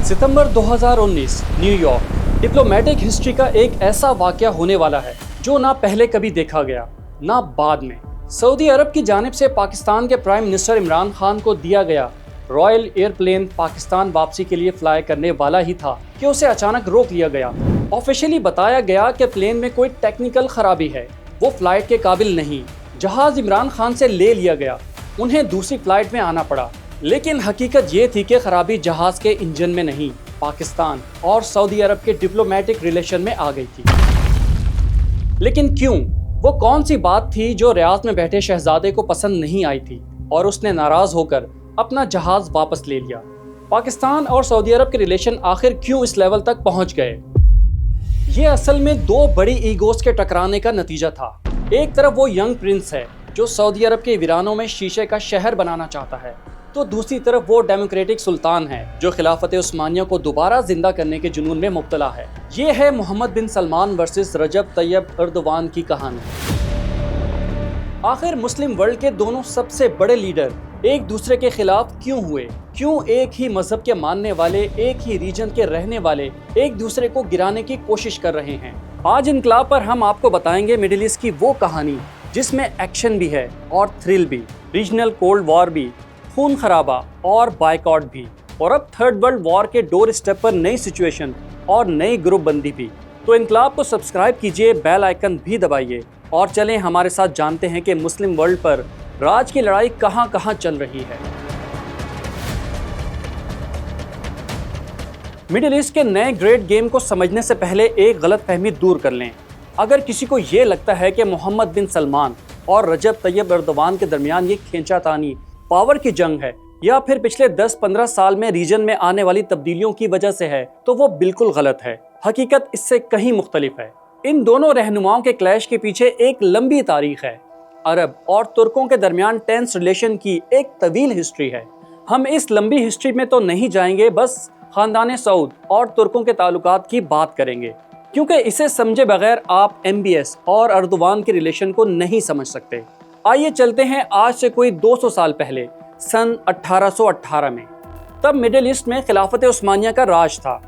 सितंबर 2019 New York diplomatic history का एक ऐसा वाकया होने वाला है जो ना पहले कभी देखा गया ना बाद में। सऊदी अरब की जानिब से पाकिस्तान के प्राइम मिनिस्टर इमरान खान को दिया गया रॉयल एयरप्लेन पाकिस्तान वापसी के लिए फ्लाई करने वाला ही था कि उसे अचानक रोक लिया गया। ऑफिशियली बताया गया कि प्लेन में कोई टेक्निकल खराबी है, वो फ्लाइट के काबिल नहीं। जहाज इमरान खान से ले लिया गया, उन्हें दूसरी फ्लाइट में आना पड़ा। लेकिन हकीकत ये थी कि खराबी जहाज के इंजन में नहीं, पाकिस्तान और सऊदी अरब के डिप्लोमेटिक रिलेशन में आ गई थी। लेकिन क्यों? वो कौन सी बात थी जो रियाद में बैठे शहजादे को पसंद नहीं आई थी और उसने नाराज होकर अपना जहाज वापस ले लिया? पाकिस्तान और सऊदी अरब के रिलेशन आखिर क्यों इस लेवल तक पहुंच गए? ये असल में दो बड़ी ईगोस के टकराने का नतीजा था। एक तरफ वो यंग प्रिंस है जो सऊदी अरब के वीरानों में शीशे का शहर बनाना चाहता है, तो दूसरी तरफ वो डेमोक्रेटिक सुल्तान है जो खिलाफत उस्मानिया को दोबारा जिंदा करने के जुनून में मुब्तला है। ये है मोहम्मद बिन सलमान वर्सेस रजब तैयब एर्दोगान की कहानी। आखिर मुस्लिम वर्ल्ड के दोनों सबसे बड़े लीडर एक दूसरे के खिलाफ क्यों हुए? क्यों एक ही मजहब के मानने वाले, एक ही रीजन के रहने वाले एक दूसरे को गिराने की कोशिश कर रहे हैं? आज इनकलाब पर हम आपको बताएंगे मिडिल ईस्ट की वो कहानी जिसमें एक्शन भी है और थ्रिल भी, रीजनल कोल्ड वॉर भी, खून खराबा और बायकॉट भी, और अब थर्ड वर्ल्ड वॉर के डोर स्टेप पर नई सिचुएशन और नई ग्रुप बंदी भी। तो इनकलाब को सब्सक्राइब कीजिए, बेल आइकन भी दबाइए और चलें हमारे साथ जानते हैं कि मुस्लिम वर्ल्ड पर राज की लड़ाई कहां कहां चल रही है। मिडिल ईस्ट के नए ग्रेट गेम को समझने से पहले एक गलतफहमी दूर कर लें। अगर किसी को ये लगता है कि मोहम्मद बिन सलमान और रजब तैयब एर्दोगान के दरमियान ये खींचातानी पावर की जंग है या फिर पिछले 10-15 साल में रीजन में आने वाली तब्दीलियों की वजह से है, तो वो बिल्कुल गलत है। हकीकत इससे कहीं मुख्तलिफ है। इन दोनों रहनुमाओं के क्लैश के पीछे एक लंबी तारीख है। अरब और तुर्कों के दरमियान टेंस रिलेशन की एक तवील हिस्ट्री है। हम इस लंबी हिस्ट्री में तो नहीं जाएंगे, बस खानदान सऊद और तुर्कों के ताल्लुकात की बात करेंगे, क्योंकि इसे समझे बगैर आप MBS और एर्दोगान के रिलेशन को नहीं समझ सकते। आइए चलते हैं आज से कोई 200 साल पहले, सन 1818 में। तब मिडिल ईस्ट में खिलाफत उस्मानिया का राज था,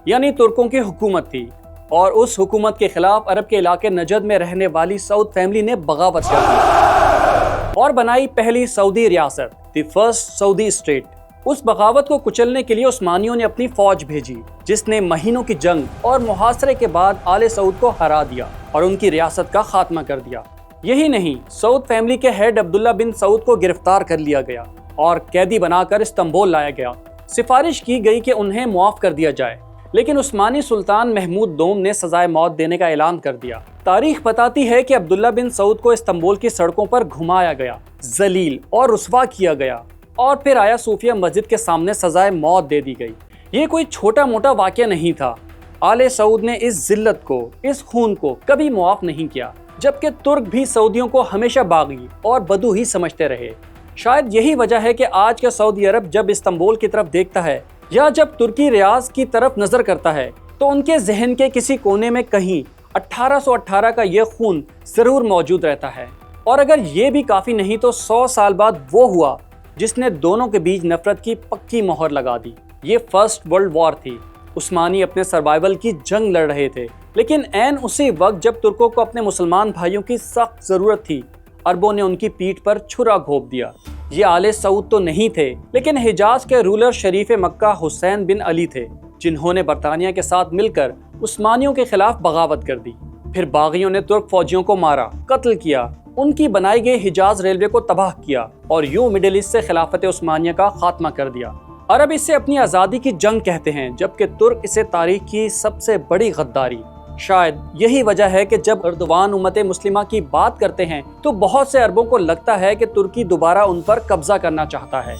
यानी तुर्कों की हुकूमत थी, और उस हुकूमत के खिलाफ अरब के इलाके नजद में रहने वाली सऊद फैमिली ने बगावत कर दी और बनाई पहली सऊदी रियासत, द फर्स्ट सऊदी स्टेट। उस बगावत को कुचलने के लिए उस्मानियों ने अपनी फौज भेजी, जिसने महीनों की जंग और मुहासरे के बाद आले सऊद को हरा दिया और उनकी रियासत का खात्मा कर दिया। यही नहीं, सऊद फैमिली के हेड अब्दुल्ला बिन सऊद को गिरफ्तार कर लिया गया और कैदी बनाकर इस्तांबुल लाया गया। सिफारिश की गई कि उन्हें मुआफ कर दिया जाए, लेकिन उस्मानी सुल्तान महमूद दोम ने सजाए मौत देने का ऐलान कर दिया। तारीख बताती है कि अब्दुल्ला बिन सऊद को इस्तांबुल की सड़कों पर घुमाया गया, जलील और रुस्वा किया गया और फिर आया सूफिया मस्जिद के सामने सजाए मौत दे दी गई। ये कोई छोटा मोटा वाक़या नहीं था। आले सऊद ने इस जिल्लत को, इस खून को कभी मुआफ नहीं किया, जबकि तुर्क भी सऊदियों को हमेशा बागी और बदू ही समझते रहे। शायद यही वजह है कि आज का सऊदी अरब जब इस्तांबुल की तरफ देखता है या जब तुर्की रियाज की तरफ नजर करता है, तो उनके जहन के किसी कोने में कहीं 1818 का ये खून जरूर मौजूद रहता है। और अगर ये भी काफी नहीं तो 100 साल बाद वो हुआ जिसने दोनों के बीच नफरत की पक्की मोहर लगा दी। ये फर्स्ट वर्ल्ड वॉर थी। उस्मानी अपने सर्वाइवल की जंग लड़ रहे थे, लेकिन ऐन उसी वक्त जब तुर्कों को अपने मुसलमान भाइयों की सख्त जरूरत थी, अरबों ने उनकी पीठ पर छुरा घोंप दिया। ये आले सऊद तो नहीं थे, लेकिन हिजाज के रूलर शरीफ मक्का हुसैन बिन अली थे, जिन्होंने बरतानिया के साथ मिलकर उस्मानियों के खिलाफ बगावत कर दी। फिर बागियों ने तुर्क फौजियों को मारा, कत्ल किया, उनकी बनाई गई हिजाज रेलवे को तबाह किया और यूं मिडिल ईस्ट से खिलाफत उस्मानिया का खात्मा कर दिया। अरब इसे अपनी आज़ादी की जंग कहते हैं, जबकि तुर्क इसे तारीख की सबसे बड़ी गद्दारी। शायद यही वजह है कि जब एर्दोगान उम्मत मुस्लिमा की बात करते हैं तो बहुत से अरबों को लगता है कि तुर्की दोबारा उन पर कब्जा करना चाहता है।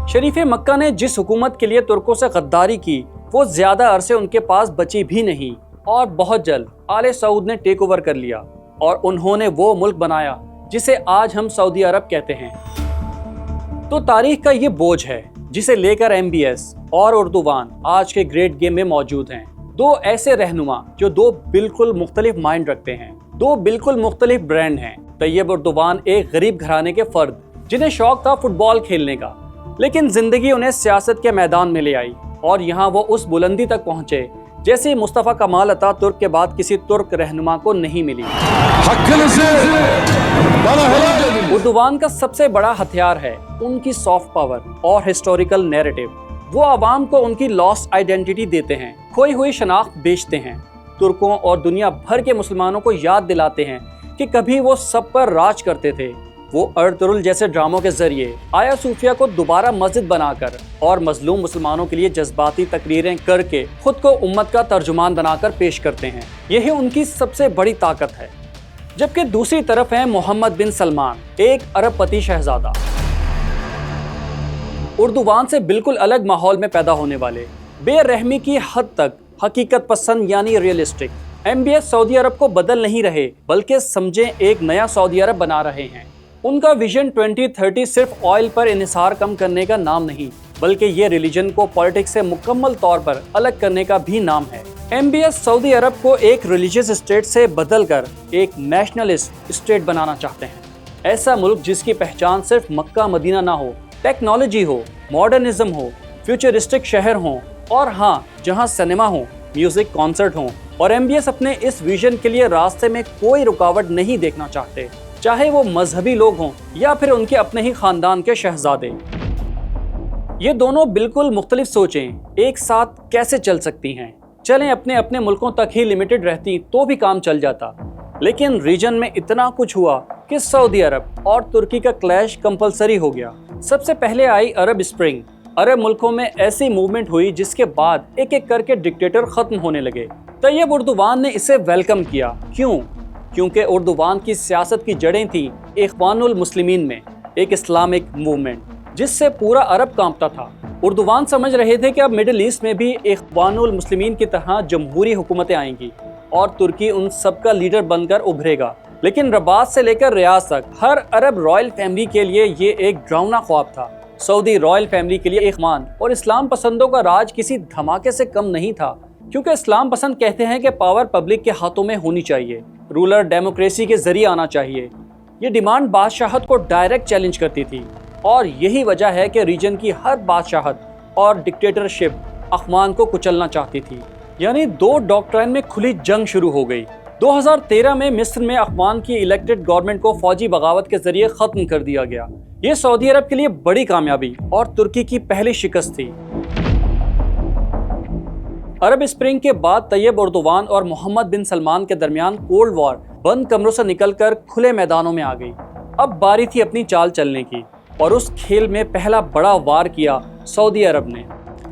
शरीफ मक्का ने जिस हुकूमत के लिए तुर्कों से गद्दारी की, वो ज्यादा अरसे उनके पास बची भी नहीं और बहुत जल्द आले सऊद ने टेक ओवर कर लिया और उन्होंने वो मुल्क बनाया जिसे आज हम सऊदी अरब कहते हैं। तो तारीख का ये बोझ है जिसे लेकर MBS और एर्दोगान आज के ग्रेट गेम में मौजूद हैं। दो ऐसे रहनुमा जो दो बिल्कुल मुख्तलिफ माइंड रखते हैं, दो बिल्कुल मुख्तलिफ ब्रांड हैं। तैयब एर्दोगान एक गरीब घराने के फर्द जिन्हें शौक था फुटबॉल खेलने का, लेकिन जिंदगी उन्हें सियासत के मैदान में ले आई اور यहाँ वो उस बुलंदी तक पहुंचे जैसे मुस्तफ़ा कमाल अतातुर्क के बाद किसी तुर्क रहनुमा को नहीं मिली। उर्दुवान का सबसे बड़ा हथियार है उनकी सॉफ्ट पावर और हिस्टोरिकल नैरेटिव। वो आवाम को उनकी लॉस्ट आइडेंटिटी देते हैं, खोई हुई शनाख्त बेचते हैं, तुर्कों और दुनिया भर के मुसलमानों को याद दिलाते हैं कि कभी वो सब पर राज करते थे। वो अर्तुरुल जैसे ड्रामों के जरिए आया सूफिया को दोबारा मस्जिद बनाकर और मजलूम मुसलमानों के लिए जज्बाती तकरीरें करके खुद को उम्मत का तर्जुमान बनाकर पेश करते हैं। यही उनकी सबसे बड़ी ताकत है। जबकि दूसरी तरफ है मोहम्मद बिन सलमान, एक अरबपति शहजादा, उर्दुवान से बिल्कुल अलग माहौल में पैदा होने वाले, बेरहमी की हद तक हकीकत पसंद यानी रियलिस्टिक। MBS सऊदी अरब को बदल नहीं रहे बल्कि समझें एक नया सऊदी अरब बना रहे हैं। उनका विजन 2030 सिर्फ ऑयल पर इन्हिसार कम करने का नाम नहीं बल्कि ये रिलीजन को पॉलिटिक्स से मुकम्मल तौर पर अलग करने का भी नाम है। MBS सऊदी अरब को एक रिलीजियस स्टेट से बदलकर एक नेशनलिस्ट स्टेट बनाना चाहते हैं। ऐसा मुल्क जिसकी पहचान सिर्फ मक्का मदीना ना हो, टेक्नोलॉजी हो, मॉडर्निज्म हो, फ्यूचरिस्टिक शहर हो और हाँ, जहाँ सिनेमा हो, म्यूजिक कॉन्सर्ट हो। और MBS अपने इस विजन के लिए रास्ते में कोई रुकावट नहीं देखना चाहते, चाहे वो मजहबी लोग हों या फिर उनके अपने ही खानदान के शहजादे। ये दोनों बिल्कुल मुख्तलिफ सोचें एक साथ कैसे चल सकती हैं। चलें अपने अपने मुल्कों तक ही लिमिटेड रहती तो भी काम चल जाता, लेकिन रीजन में इतना कुछ हुआ कि सऊदी अरब और तुर्की का क्लैश कंपलसरी हो गया। सबसे पहले आई अरब स्प्रिंग। अरब मुल्कों में ऐसी मूवमेंट हुई जिसके बाद एक एक करके डिक्टेटर खत्म होने लगे। तैयब उर्दुवान ने इसे वेलकम किया। क्यों? क्योंकि उर्दुवान की सियासत की जड़ें थी इख्वानुल मुस्लिमीन में, एक इस्लामिक मूवमेंट जिससे पूरा अरब कांपता था। उर्दुवान समझ रहे थे कि अब मिडिल ईस्ट में भी इख्वानुल मुस्लिमीन की तरह जमहूरी हुकूमतें आएंगी और तुर्की उन सबका लीडर बनकर उभरेगा। लेकिन रबात से लेकर रियाज तक हर अरब रॉयल फैमिली के लिए ये एक डरावना ख्वाब था। सऊदी रॉयल फैमिली के लिए इख्वान और इस्लाम पसंदों का राज किसी धमाके से कम नहीं था, क्योंकि इस्लाम पसंद कहते हैं कि पावर पब्लिक के हाथों में होनी चाहिए, रूलर डेमोक्रेसी के जरिए आना चाहिए। ये डिमांड बादशाहत को डायरेक्ट चैलेंज करती थी और यही वजह है कि रीजन की हर बादशाहत और डिक्टेटरशिप अखवान को कुचलना चाहती थी। यानी दो डॉक्ट्राइन में खुली जंग शुरू हो गई। 2013 में मिस्र में अखवान की इलेक्टेड गवर्नमेंट को फौजी बगावत के जरिए खत्म कर दिया गया। ये सऊदी अरब के लिए बड़ी कामयाबी और तुर्की की पहली शिकस्त थी। अरब स्प्रिंग के बाद तैयब उर्दुवान और मोहम्मद बिन सलमान के दरमियान कोल्ड वॉर बंद कमरों से निकलकर खुले मैदानों में आ गई। अब बारी थी अपनी चाल चलने की और उस खेल में पहला बड़ा वार किया सऊदी अरब ने।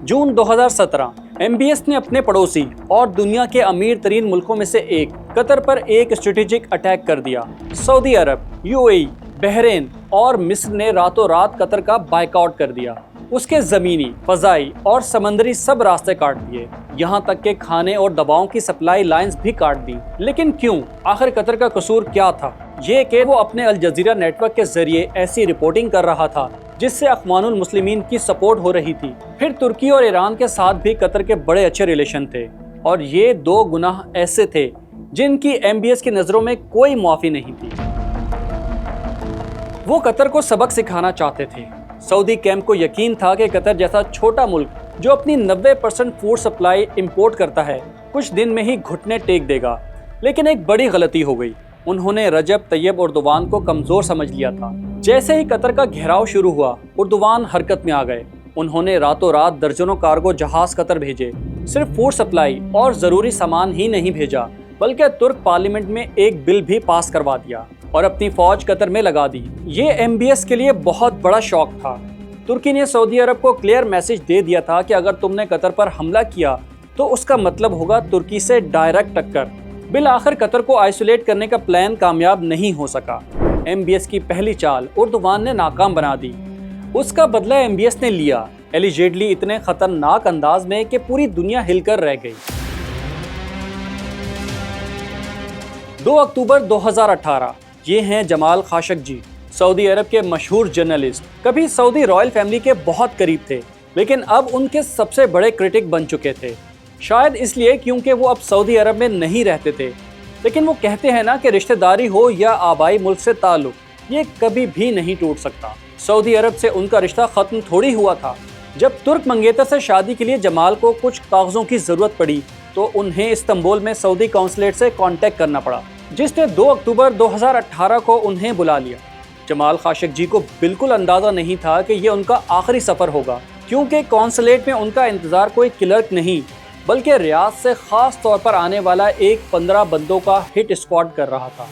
जून 2017 MBS ने अपने पड़ोसी और दुनिया के अमीर तरीन मुल्कों में से एक कतर पर एक स्ट्रेटेजिक अटैक कर दिया। सऊदी अरब, UAE, बहरीन और मिस्र ने रातों रात कतर का बायकॉट कर दिया। उसके ज़मीनी, फ़ज़ाई और समंदरी सब रास्ते काट दिए, यहाँ तक के खाने और दवाओं की सप्लाई लाइंस भी काट दी। लेकिन क्यों? आखिर कतर का कसूर क्या था? ये कि वो अपने अल जज़ीरा नेटवर्क के जरिए ऐसी रिपोर्टिंग कर रहा था जिससे अखवानुल मुस्लिमीन की सपोर्ट हो रही थी। फिर तुर्की और ईरान के साथ भी कतर के बड़े अच्छे रिलेशन थे और ये दो गुनाह ऐसे थे जिनकी MBS की नज़रों में कोई मुआफ़ी नहीं थी। वो कतर को सबक सिखाना चाहते थे। सऊदी कैंप को यकीन था कि कतर जैसा छोटा मुल्क जो अपनी 90% फूड सप्लाई इंपोर्ट करता है कुछ दिन में ही घुटने टेक देगा। लेकिन एक बड़ी गलती हो गई। उन्होंने रजब तैयब उर्दुवान को कमज़ोर समझ लिया था। जैसे ही कतर का घेराव शुरू हुआ, उर्दुवान हरकत में आ गए। उन्होंने रातों रात दर्जनों कार्गो जहाज कतर भेजे। सिर्फ फूड सप्लाई और ज़रूरी सामान ही नहीं भेजा बल्कि तुर्क पार्लियामेंट में एक बिल भी पास करवा दिया और अपनी फौज कतर में लगा दी। ये MBS के लिए बहुत बड़ा शौक था। तुर्की ने सऊदी अरब को क्लियर मैसेज दे दिया था कि अगर तुमने कतर पर हमला किया तो उसका मतलब होगा तुर्की से डायरेक्ट टक्कर। बिल आखिर कतर को आइसोलेट करने का प्लान कामयाब नहीं हो सका। MBS की पहली चाल उर्दुवान ने नाकाम बना दी। उसका बदला MBS ने लिया, एलिजेडली इतने खतरनाक अंदाज में कि पूरी दुनिया हिलकर रह गई। 2 अक्टूबर 2018। ये हैं जमाल खाशोगी, सऊदी अरब के मशहूर जर्नलिस्ट। कभी सऊदी रॉयल फैमिली के बहुत करीब थे, लेकिन अब उनके सबसे बड़े क्रिटिक बन चुके थे। शायद इसलिए क्योंकि वो अब सऊदी अरब में नहीं रहते थे। लेकिन वो कहते हैं ना कि रिश्तेदारी हो या आबाई मुल्क से ताल्लुक, ये कभी भी नहीं टूट सकता। सऊदी अरब से उनका रिश्ता ख़त्म थोड़ी हुआ था। जब तुर्क मंगेतर से शादी के लिए जमाल को कुछ कागजों की जरूरत पड़ी तो उन्हें इस्तांबुल में सऊदी कॉन्सुलेट से कांटेक्ट करना पड़ा, जिसने 2 अक्टूबर 2018 को उन्हें बुला लिया। जमाल खाशोग्जी को बिल्कुल अंदाजा नहीं था कि ये उनका आखिरी सफर होगा, क्योंकि कॉन्सुलेट में उनका इंतजार कोई क्लर्क नहीं बल्कि रियाद से खास तौर पर आने वाला एक 15 बंदों का हिट स्क्वाड कर रहा था।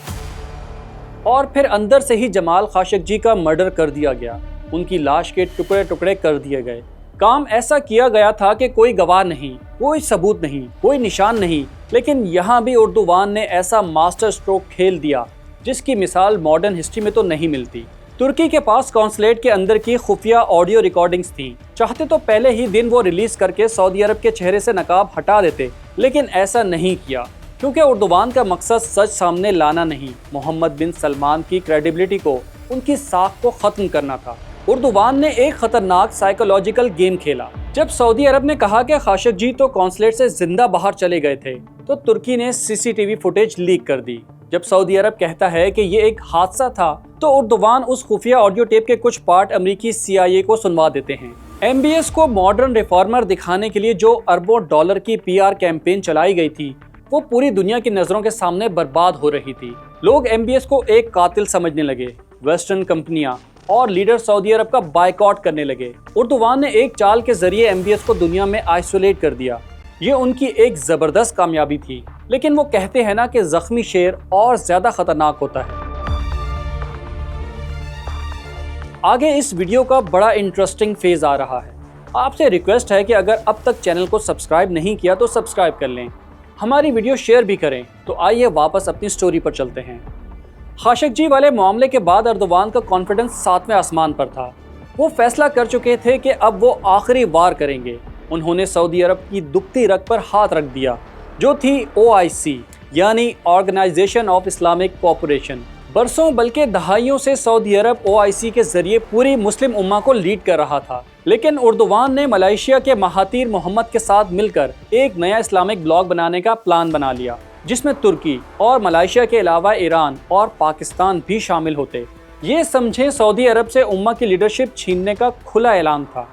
और फिर अंदर से ही जमाल खाशोग्जी का मर्डर कर दिया गया, उनकी लाश के टुकड़े टुकड़े कर दिए गए। काम ऐसा किया गया था कि कोई गवाह नहीं, कोई सबूत नहीं, कोई निशान नहीं, लेकिन यहाँ भी उर्दुवान ने ऐसा मास्टर स्ट्रोक खेल दिया जिसकी मिसाल मॉडर्न हिस्ट्री में तो नहीं मिलती। तुर्की के पास कॉन्सुलेट के अंदर की खुफिया ऑडियो रिकॉर्डिंग्स थीं। चाहते तो पहले ही दिन वो रिलीज करके सऊदी अरब के चेहरे से नकाब हटा देते, लेकिन ऐसा नहीं किया क्योंकि उर्दुवान का मकसद सच सामने लाना नहीं, मोहम्मद बिन सलमान की क्रेडिबिलिटी को, उनकी साख को खत्म करना था। उर्दुवान ने एक खतरनाक साइकोलॉजिकल गेम खेला। जब सऊदी अरब ने कहा कि खाशोग्जी तो कॉन्सुलेट से जिंदा बाहर चले गए थे, तो तुर्की ने सीसीटीवी फुटेज लीक कर दी। जब सऊदी अरब कहता है कि ये एक हादसा था, तो उर्दुवान उस खुफिया ऑडियो टेप के कुछ पार्ट अमेरिकी CIA को सुनवा देते हैं। MBS को मॉडर्न रिफॉर्मर दिखाने के लिए जो अरबों डॉलर की PR कैंपेन चलाई गई थी, वो पूरी दुनिया की नजरों के सामने बर्बाद हो रही थी। लोग MBS को एक कातिल समझने लगे। वेस्टर्न कंपनियां और लीडर सऊदी अरब का बायकॉट करने लगे। उर्दुवान ने एक चाल के जरिए MBS को दुनिया में आइसोलेट कर दिया। ये उनकी एक जबरदस्त कामयाबी थी, लेकिन वो कहते हैं ना कि जख्मी शेर और ज्यादा खतरनाक होता है। आगे इस वीडियो का बड़ा इंटरेस्टिंग फेज आ रहा है। आपसे रिक्वेस्ट है कि अगर अब तक चैनल को सब्सक्राइब नहीं किया तो सब्सक्राइब कर लें, हमारी वीडियो शेयर भी करें। तो आइए वापस अपनी स्टोरी पर चलते हैं। खाशोग्जी वाले मामले के बाद अर्दोगान का कॉन्फिडेंस 7वें आसमान पर था। वो फैसला कर चुके थे कि अब वो आखिरी वार करेंगे। उन्होंने सऊदी अरब की दुखती रग पर हाथ रख दिया, जो थी OIC यानी ऑर्गेनाइजेशन ऑफ इस्लामिक कोऑपरेशन। बरसों बल्कि दहाइयों से सऊदी अरब OIC के जरिए पूरी मुस्लिम उम्मा को लीड कर रहा था, लेकिन उर्दुवान ने मलेशिया के महातीर मोहम्मद के साथ मिलकर एक नया इस्लामिक ब्लॉक बनाने का प्लान बना लिया, जिसमें तुर्की और मलेशिया के अलावा ईरान और पाकिस्तान भी शामिल होते। ये समझें सऊदी अरब से उम्मा की लीडरशिप छीनने का खुला ऐलान था।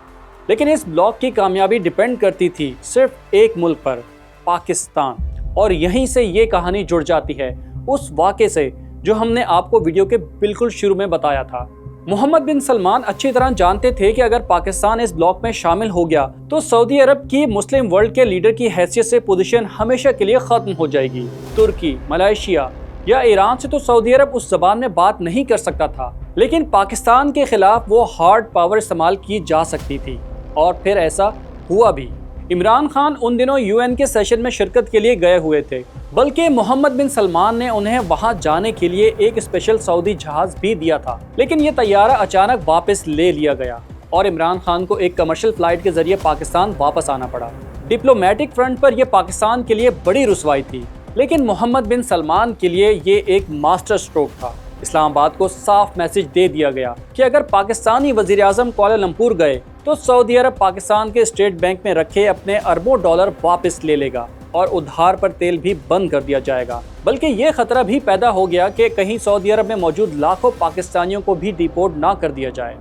लेकिन इस ब्लॉक की कामयाबी डिपेंड करती थी सिर्फ एक मुल्क पर, पाकिस्तान। और यहीं से ये कहानी जुड़ जाती है उस वाक़े से जो हमने आपको वीडियो के बिल्कुल शुरू में बताया था। मोहम्मद बिन सलमान अच्छी तरह जानते थे कि अगर पाकिस्तान इस ब्लॉक में शामिल हो गया तो सऊदी अरब की मुस्लिम वर्ल्ड के लीडर की हैसियत से पोजीशन हमेशा के लिए खत्म हो जाएगी। तुर्की, मलेशिया या ईरान से तो सऊदी अरब उस जबान में बात नहीं कर सकता था, लेकिन पाकिस्तान के खिलाफ वो हार्ड पावर इस्तेमाल की जा सकती थी। और फिर ऐसा हुआ भी। इमरान खान उन दिनों UN के सेशन में शिरकत के लिए गए हुए थे, बल्कि मोहम्मद बिन सलमान ने उन्हें वहां जाने के लिए एक स्पेशल सऊदी जहाज भी दिया था। लेकिन ये तैयारा अचानक वापस ले लिया गया और इमरान खान को एक कमर्शियल फ्लाइट के जरिए पाकिस्तान वापस आना पड़ा। डिप्लोमेटिक फ्रंट पर यह पाकिस्तान के लिए बड़ी रुसवाई थी, लेकिन मोहम्मद बिन सलमान के लिए ये एक मास्टर स्ट्रोक था। इस्लामाबाद को साफ मैसेज दे दिया गया कि अगर पाकिस्तानी वजीर आजम कुआलालंपुर गए तो सऊदी अरब पाकिस्तान के स्टेट बैंक में रखे अपने अरबों डॉलर वापस ले लेगा और उधार पर तेल भी बंद कर दिया जाएगा। बल्कि ये खतरा भी पैदा हो गया कि कहीं सऊदी अरब में मौजूद लाखों पाकिस्तानियों को भी डिपोर्ट ना कर दिया जाए।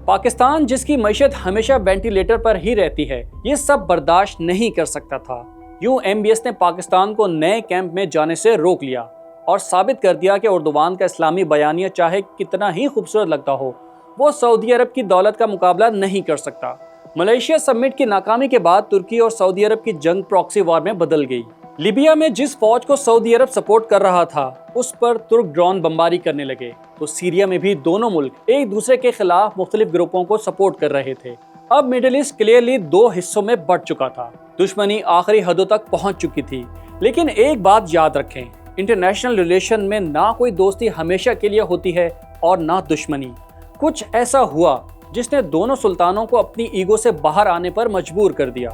पाकिस्तान, जिसकी मईशत हमेशा वेंटिलेटर पर ही रहती है, ये सब बर्दाश्त नहीं कर सकता था। यूं MBS ने पाकिस्तान को नए कैंप में जाने से रोक लिया और साबित कर दिया कि उर्दुवान का इस्लामी बयानिया चाहे कितना ही खूबसूरत लगता हो, वो सऊदी अरब की दौलत का मुकाबला नहीं कर सकता। मलेशिया समिट की नाकामी के बाद तुर्की और सऊदी अरब की जंग प्रॉक्सी वॉर में बदल गई। लीबिया में जिस फौज को सऊदी अरब सपोर्ट कर रहा था, उस पर तुर्क ड्रोन बमबारी करने लगे, तो सीरिया में भी दोनों मुल्क एक दूसरे के खिलाफ मुख्तलिफ ग्रुपों को सपोर्ट कर रहे थे। अब मिडिल ईस्ट क्लियरली 2 हिस्सों में बढ़ चुका था। दुश्मनी आखिरी हदों तक पहुंच चुकी थी। लेकिन एक बात याद रखें, इंटरनेशनल रिलेशन में ना कोई दोस्ती हमेशा के लिए होती है और ना दुश्मनी। कुछ ऐसा हुआ जिसने दोनों सुल्तानों को अपनी ईगो से बाहर आने पर मजबूर कर दिया।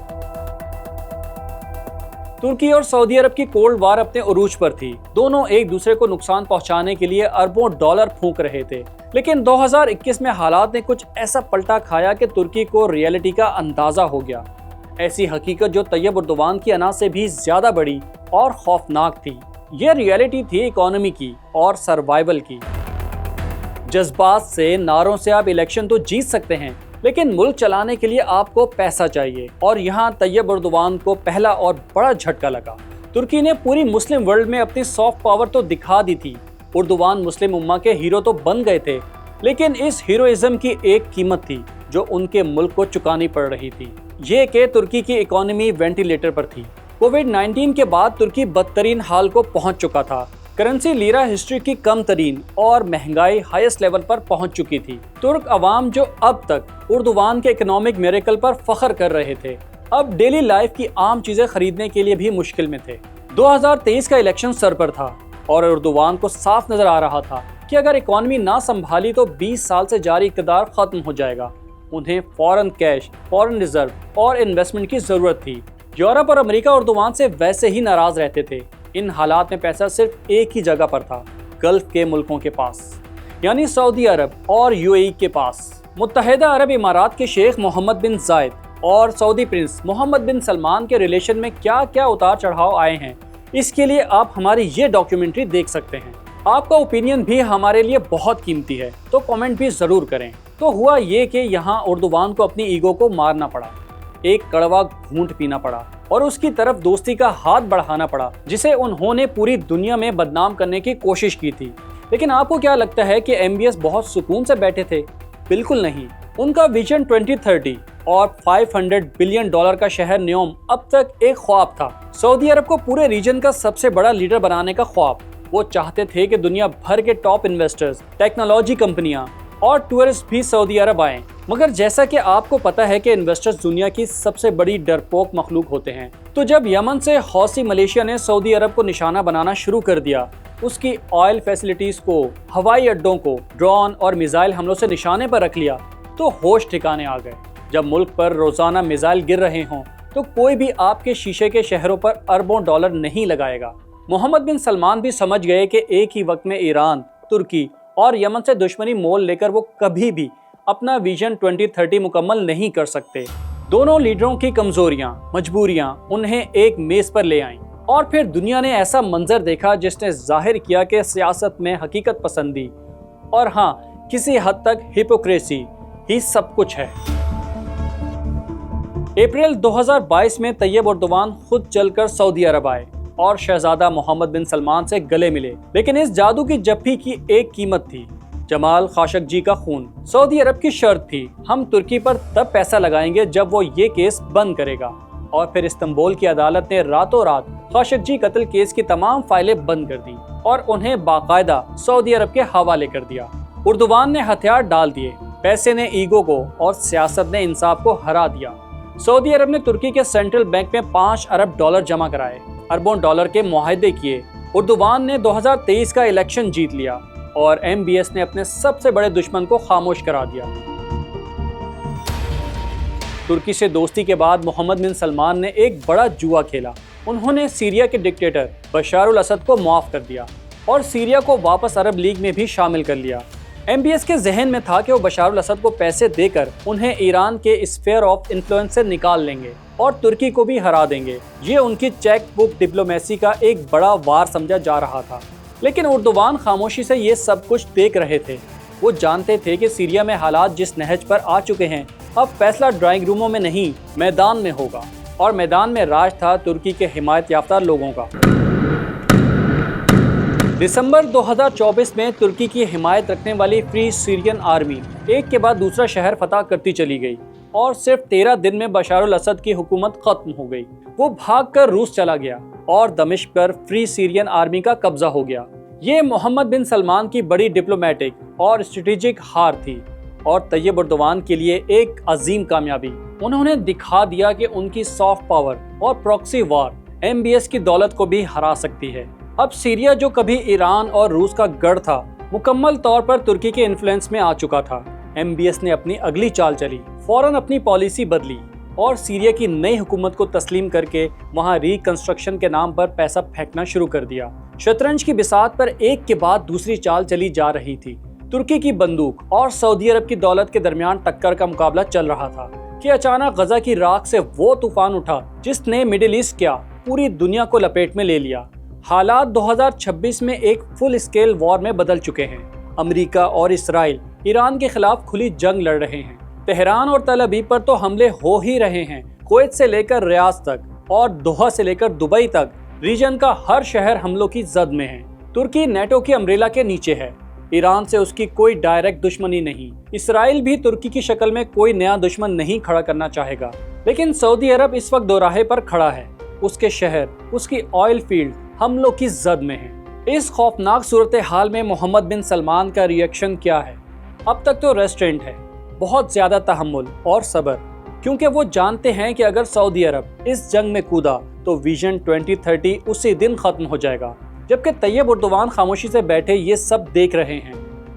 तुर्की और सऊदी अरब की कोल्ड वार अपने उरूज पर थी। दोनों एक दूसरे को नुकसान पहुंचाने के लिए अरबों डॉलर फूंक रहे थे। लेकिन 2021 में हालात ने कुछ ऐसा पलटा खाया कि तुर्की को रियलिटी का अंदाजा हो गया। ऐसी हकीकत जो तैयब उर्दुवान की अना से भी ज्यादा बड़ी और खौफनाक थी। यह रियलिटी थी इकोनॉमी की और सर्वाइवल की। जज्बात से, नारों से आप इलेक्शन तो जीत सकते हैं, لیکن ملک چلانے کے لیے آپ کو پیسہ چاہیے، اور یہاں طیب اردوان کو پہلا اور بڑا جھٹکا لگا۔ ترکی نے پوری مسلم ورلڈ میں اپنی سافٹ پاور تو دکھا دی تھی، اردوان مسلم امہ کے ہیرو تو بن گئے تھے، لیکن اس ہیروئزم کی ایک قیمت تھی جو ان کے ملک کو چکانی پڑ رہی تھی، یہ کہ ترکی کی اکانومی وینٹیلیٹر پر تھی۔ کووڈ-19 کے بعد ترکی بدترین حال کو پہنچ چکا تھا، کرنسی لیرا ہسٹری کی کم ترین اور مہنگائی ہائیسٹ لیول پر پہنچ چکی تھی۔ ترک عوام جو اب تک اردوان کے اکنامک میریکل پر فخر کر رہے تھے، اب ڈیلی لائف کی عام چیزیں خریدنے کے لیے بھی مشکل میں تھے۔ 2023 کا الیکشن سر پر تھا اور اردوان کو صاف نظر آ رہا تھا کہ اگر اکانومی نہ سنبھالی تو 20 سال سے جاری اقتدار ختم ہو جائے گا۔ انہیں فورن کیش، فورن ریزرو اور انویسٹمنٹ کی ضرورت تھی۔ یورپ اور امریکہ اردوان سے ویسے ہی ناراض رہتے تھے۔ ان حالات میں پیسہ صرف ایک ہی جگہ پر تھا، گلف کے ملکوں کے پاس، یعنی سعودی عرب اور UAE کے پاس۔ متحدہ عرب امارات کے شیخ محمد بن زائد اور سعودی پرنس محمد بن سلمان کے ریلیشن میں کیا کیا اتار چڑھاؤ آئے ہیں، اس کے لیے آپ ہماری یہ ڈاکیومنٹری دیکھ سکتے ہیں۔ آپ کا اوپینین بھی ہمارے لیے بہت قیمتی ہے، تو کامنٹ بھی ضرور کریں۔ تو ہوا یہ کہ یہاں اردوان کو اپنی ایگو کو مارنا پڑا، ایک کڑوا گھونٹ پینا پڑا اور اس کی طرف دوستی کا ہاتھ بڑھانا پڑا، جسے انہوں نے پوری دنیا میں بدنام کرنے کی کوشش کی تھی۔ لیکن آپ کو کیا لگتا ہے کہ MBS بہت سکون سے بیٹھے تھے؟ بالکل نہیں۔ ان کا ویژن 2030 اور $500 بلین کا شہر نیوم اب تک ایک خواب تھا، سعودی عرب کو پورے ریجن کا سب سے بڑا لیڈر بنانے کا خواب۔ وہ چاہتے تھے کہ دنیا بھر کے ٹاپ انویسٹرز، ٹیکنالوجی کمپنیاں اور ٹورسٹ بھی سعودی عرب آئیں، مگر جیسا کہ آپ کو پتا ہے کہ انویسٹرز دنیا کی سب سے بڑی ڈرپوک مخلوق ہوتے ہیں، تو جب یمن سے حوثی ملیشیا نے سعودی عرب کو نشانہ بنانا شروع کر دیا، اس کی آئل فیسلٹیز کو، ہوائی اڈوں کو ڈرون اور میزائل حملوں سے نشانے پر رکھ لیا، تو ہوش ٹھکانے آ گئے۔ جب ملک پر روزانہ میزائل گر رہے ہوں تو کوئی بھی آپ کے شیشے کے شہروں پر اربوں ڈالر نہیں لگائے گا۔ محمد بن سلمان بھی سمجھ گئے کہ ایک ہی وقت میں ایران، ترکی اور یمن سے دشمنی مول لے کر وہ کبھی بھی اپنا ویژن 2030 مکمل نہیں کر سکتے۔ دونوں لیڈروں کی کمزوریاں، مجبوریاں انہیں ایک میز پر لے آئیں، اور پھر دنیا نے ایسا منظر دیکھا جس نے ظاہر کیا کہ سیاست میں حقیقت پسندی اور ہاں کسی حد تک ہپوکریسی ہی سب کچھ ہے۔ اپریل 2022 میں طیب اردوان خود چل کر سعودی عرب آئے اور شہزادہ محمد بن سلمان سے گلے ملے، لیکن اس جادو کی جپھی کی ایک قیمت تھی، جمال خاشقجی کا خون۔ سعودی عرب کی شرط تھی، ہم ترکی پر تب پیسہ لگائیں گے جب وہ یہ کیس بند کرے گا، اور پھر استنبول کی عدالت نے راتوں رات خاشقجی قتل کیس کی تمام فائلیں بند کر دیں اور انہیں باقاعدہ سعودی عرب کے حوالے کر دیا۔ اردوان نے ہتھیار ڈال دیے، پیسے نے ایگو کو اور سیاست نے انصاف کو ہرا دیا۔ سعودی عرب نے ترکی کے سینٹرل بینک میں $5 ارب جمع کرائے، اربوں ڈالر کے معاہدے کیے۔ اردوان نے 2023 کا الیکشن جیت لیا اور MBS نے اپنے سب سے بڑے دشمن کو خاموش کرا دیا۔ ترکی سے دوستی کے بعد محمد بن سلمان نے ایک بڑا جوا کھیلا۔ انہوں نے سیریا کے ڈکٹیٹر بشار الاسد کو معاف کر دیا اور سیریا کو واپس عرب لیگ میں بھی شامل کر لیا۔ MBS کے ذہن میں تھا کہ وہ بشار الاسد کو پیسے دے کر انہیں ایران کے اسفیئر آف انفلوئنس سے نکال لیں گے اور ترکی کو بھی ہرا دیں گے۔ یہ ان کی چیک بک ڈپلومیسی کا ایک بڑا وار سمجھا جا رہا تھا، لیکن اردوان خاموشی سے یہ سب کچھ دیکھ رہے تھے۔ وہ جانتے تھے کہ سیریا میں حالات جس نہج پر آ چکے ہیں، اب فیصلہ ڈرائنگ روموں میں نہیں، میدان میں ہوگا، اور میدان میں راج تھا ترکی کے حمایت یافتہ لوگوں کا۔ دسمبر 2024 میں ترکی کی حمایت رکھنے والی فری سیرین آرمی ایک کے بعد دوسرا شہر فتح کرتی چلی گئی اور صرف 13 دن میں بشار الاسد کی حکومت ختم ہو گئی۔ وہ بھاگ کر روس چلا گیا اور دمشق پر فری سیرین آرمی کا قبضہ ہو گیا۔ یہ محمد بن سلمان کی بڑی ڈپلومیٹک اور اسٹریٹجک ہار تھی اور طیب اردوان کے لیے ایک عظیم کامیابی۔ انہوں نے دکھا دیا کہ ان کی سافٹ پاور اور پراکسی وار MBS کی دولت کو بھی ہرا سکتی ہے۔ اب سیریا جو کبھی ایران اور روس کا گڑھ تھا، مکمل طور پر ترکی کے انفلوئنس میں آ چکا تھا۔ MBS نے اپنی اگلی چال چلی، فوراً اپنی پالیسی بدلی اور سیریا کی نئی حکومت کو تسلیم کر کے وہاں ری کنسٹرکشن کے نام پر پیسہ پھینکنا شروع کر دیا۔ شطرنج کی بساط پر ایک کے بعد دوسری چال چلی جا رہی تھی۔ ترکی کی بندوق اور سعودی عرب کی دولت کے درمیان ٹکر کا مقابلہ چل رہا تھا کہ اچانک غزہ کی راکھ سے وہ طوفان اٹھا جس نے مڈل ایسٹ کیا پوری دنیا کو لپیٹ میں لے لیا۔ حالات 2026 میں ایک فل اسکیل وار میں بدل چکے ہیں۔ امریکہ اور اسرائیل ایران کے خلاف کھلی جنگ لڑ رہے ہیں तेहरान और तल अवीव पर तो हमले हो ही रहे हैं। कुवैत से लेकर रियाद तक और दोहा से लेकर दुबई तक रीजन का हर शहर हमलों की जद में है। तुर्की नेटो की अम्ब्रेला के नीचे है। ईरान से उसकी कोई डायरेक्ट दुश्मनी नहीं। इसराइल भी तुर्की की शक्ल में कोई नया दुश्मन नहीं खड़ा करना चाहेगा। लेकिन सऊदी अरब इस वक्त दोराहे पर खड़ा है। उसके शहर, उसकी ऑयल फील्ड हमलों की जद में है। इस खौफनाक सूरत हाल में मोहम्मद बिन सलमान का रिएक्शन क्या है? अब तक तो रेस्ट्रेंट है, बहुत ज्यादा तहम्मुल और सब्र, क्योंकि वो जानते हैं कि अगर सऊदी अरब इस जंग में कूदा तो विजन 2030 उसी दिन खत्म हो जाएगा। जबकि तैयब एर्दोगान खामोशी से बैठे ये सब देख रहे हैं,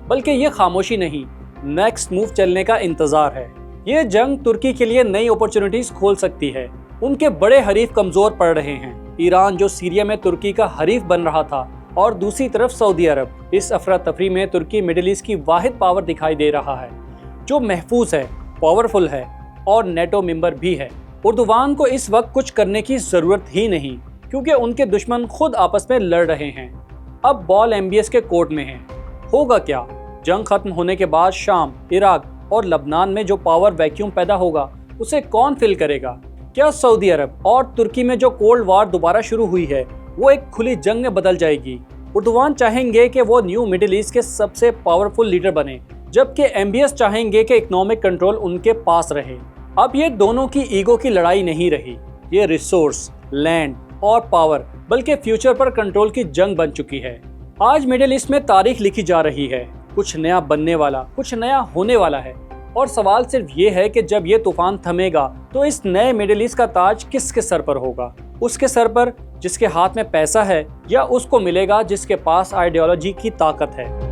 बल्कि ये खामोशी नहीं, नेक्स्ट मूव चलने का इंतजार है। ये जंग तुर्की के लिए नई अपॉर्चुनिटीज खोल सकती है। उनके बड़े हरीफ कमजोर पड़ रहे हैं। ईरान जो सीरिया में तुर्की का हरीफ बन रहा था, और दूसरी तरफ सऊदी अरब। इस अफरा तफरी में तुर्की मिडिल ईस्ट की वाहिद पावर दिखाई दे रहा है जो महफूज है, पावरफुल है और नेटो मेंबर भी है। एर्दोगान को इस वक्त कुछ करने की जरूरत ही नहीं, क्योंकि उनके दुश्मन खुद आपस में लड़ रहे हैं। अब बॉल MBS के कोर्ट में है। होगा क्या? जंग खत्म होने के बाद शाम, इराक और लबनान में जो पावर वैक्यूम पैदा होगा उसे कौन फिल करेगा? क्या सऊदी अरब और तुर्की में जो कोल्ड वार दोबारा शुरू हुई है वो एक खुली जंग में बदल जाएगी? एर्दोगान चाहेंगे कि वो न्यू मिडिल ईस्ट के सबसे पावरफुल लीडर बने, जबकि MBS चाहेंगे कि इकोनॉमिक कंट्रोल उनके पास रहे। अब ये दोनों की ईगो की लड़ाई नहीं रही, ये रिसोर्स, लैंड और पावर बल्कि फ्यूचर पर कंट्रोल की जंग बन चुकी है। आज मिडिल ईस्ट में तारीख लिखी जा रही है। कुछ नया बनने वाला, कुछ नया होने वाला है। और सवाल सिर्फ ये है कि जब ये तूफान थमेगा तो इस नए मिडिल ईस्ट का ताज किसके सर पर होगा? उसके सर पर जिसके हाथ में पैसा है, या उसको मिलेगा जिसके पास आइडियोलॉजी की ताकत है?